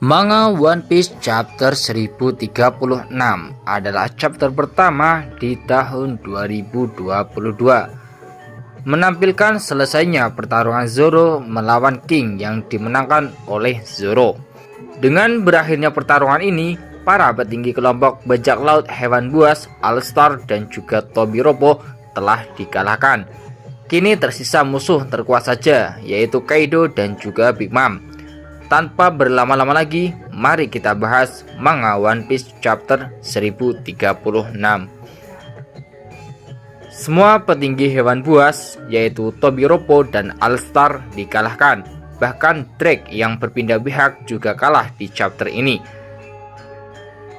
Manga One Piece chapter 1036 adalah chapter pertama di tahun 2022, menampilkan selesainya pertarungan Zoro melawan King yang dimenangkan oleh Zoro. Dengan berakhirnya pertarungan ini, para petinggi kelompok bajak laut hewan buas, All-Star dan juga Tobiropo telah dikalahkan. Kini tersisa musuh terkuat saja, yaitu Kaido dan juga Big Mom. Tanpa berlama-lama lagi, mari kita bahas manga One Piece chapter 1036. Semua petinggi hewan buas, yaitu Tobiropo dan All-Star dikalahkan. Bahkan Drake yang berpindah pihak juga kalah di chapter ini.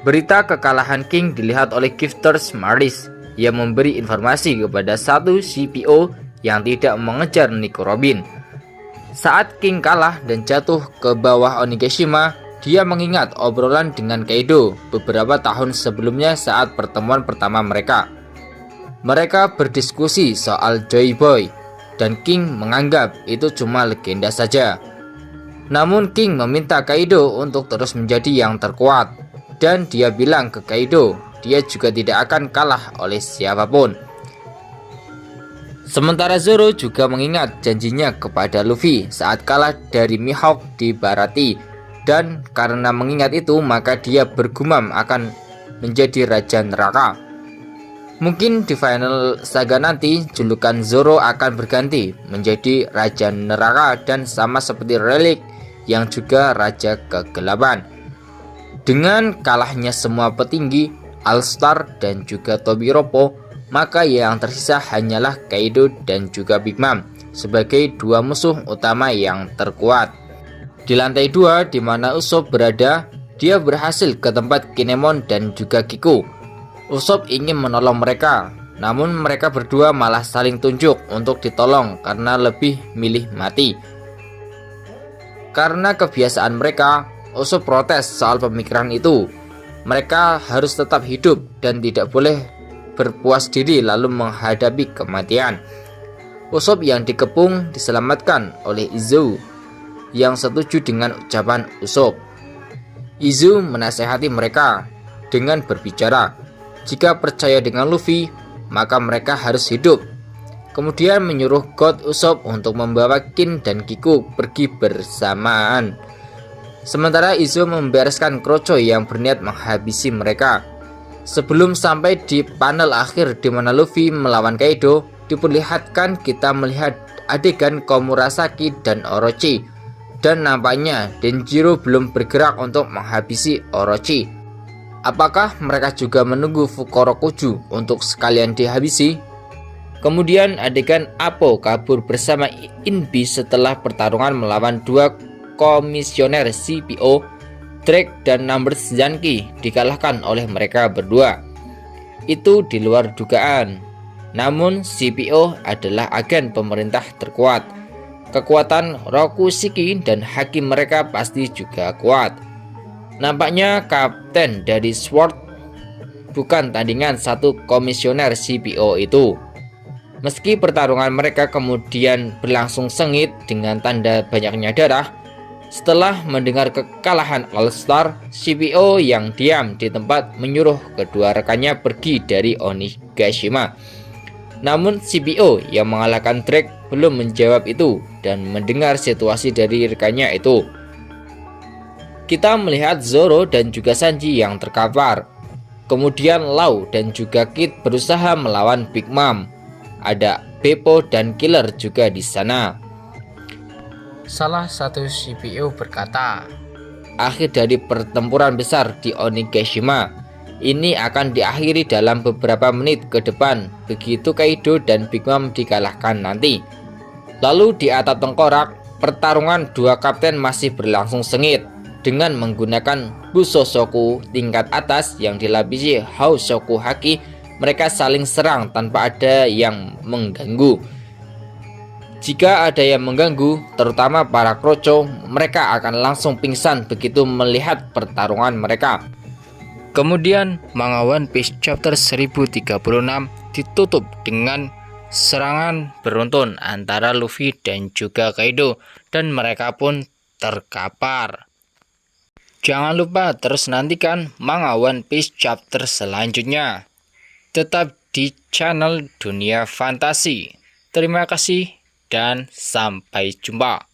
Berita kekalahan King dilihat oleh Gifters Marlis yang memberi informasi kepada satu CPO yang tidak mengejar Nico Robin. Saat King kalah dan jatuh ke bawah Onigashima, dia mengingat obrolan dengan Kaido beberapa tahun sebelumnya saat pertemuan pertama mereka. Mereka berdiskusi soal Joy Boy, dan King menganggap itu cuma legenda saja. Namun King meminta Kaido untuk terus menjadi yang terkuat, dan dia bilang ke Kaido, dia juga tidak akan kalah oleh siapapun. Sementara Zoro juga mengingat janjinya kepada Luffy saat kalah dari Mihawk di Baratie, dan karena mengingat itu maka dia bergumam akan menjadi Raja Neraka. Mungkin di final saga nanti julukan Zoro akan berganti menjadi Raja Neraka dan sama seperti Relic yang juga Raja Kegelapan. Dengan kalahnya semua petinggi, All-Star dan juga Tobiropo, maka yang tersisa hanyalah Kaido dan juga Big Mom sebagai dua musuh utama yang terkuat. Di lantai 2 di mana Usopp berada, dia berhasil ke tempat Kinemon dan juga Kiku. Usopp ingin menolong mereka, namun mereka berdua malah saling tunjuk untuk ditolong karena lebih milih mati. Karena kebiasaan mereka, Usopp protes soal pemikiran itu. Mereka harus tetap hidup dan tidak boleh berpuas diri lalu menghadapi kematian. Usopp yang dikepung diselamatkan oleh Izuo yang setuju dengan ucapan Usopp. Izuo menasehati mereka dengan berbicara, jika percaya dengan Luffy, maka mereka harus hidup. Kemudian menyuruh God Usopp untuk membawa Kin dan Kiku pergi bersamaan. Sementara Izuo membereskan Krocoy yang berniat menghabisi mereka. Sebelum sampai di panel akhir di mana Luffy melawan Kaido, diperlihatkan kita melihat adegan Komurasaki dan Orochi, dan nampaknya Denjiro belum bergerak untuk menghabisi Orochi. Apakah mereka juga menunggu Fukurokuju untuk sekalian dihabisi? Kemudian adegan Appo kabur bersama Inbi setelah pertarungan melawan dua komisioner CPO. Drake dan Numbers Zanki dikalahkan oleh mereka berdua. Itu di luar dugaan. Namun CPO adalah agen pemerintah terkuat. Kekuatan Rokushiki dan haki mereka pasti juga kuat. Nampaknya kapten dari Sword bukan tandingan satu komisioner CPO itu. Meski pertarungan mereka kemudian berlangsung sengit dengan tanda banyaknya darah, setelah mendengar kekalahan All-Star, CPO yang diam di tempat menyuruh kedua rekannya pergi dari Onigashima. Namun CPO yang mengalahkan Drake belum menjawab itu dan mendengar situasi dari rekannya itu. Kita melihat Zoro dan juga Sanji yang terkapar. Kemudian Law dan juga Kid berusaha melawan Big Mom. Ada Beppo dan Killer juga di sana. Salah satu CPO berkata, akhir dari pertempuran besar di Onigashima ini akan diakhiri dalam beberapa menit ke depan begitu Kaido dan Big Mom dikalahkan nanti. Lalu di atap tengkorak, pertarungan dua kapten masih berlangsung sengit dengan menggunakan Busoshoku tingkat atas yang dilapisi Houshoku Haki. Mereka saling serang tanpa ada yang mengganggu. Jika ada yang mengganggu, terutama para kroco, mereka akan langsung pingsan begitu melihat pertarungan mereka. Kemudian, manga One Piece chapter 1036 ditutup dengan serangan beruntun antara Luffy dan juga Kaido, dan mereka pun terkapar. Jangan lupa terus nantikan manga One Piece chapter selanjutnya. Tetap di channel Dunia Fantasi. Terima kasih dan sampai jumpa.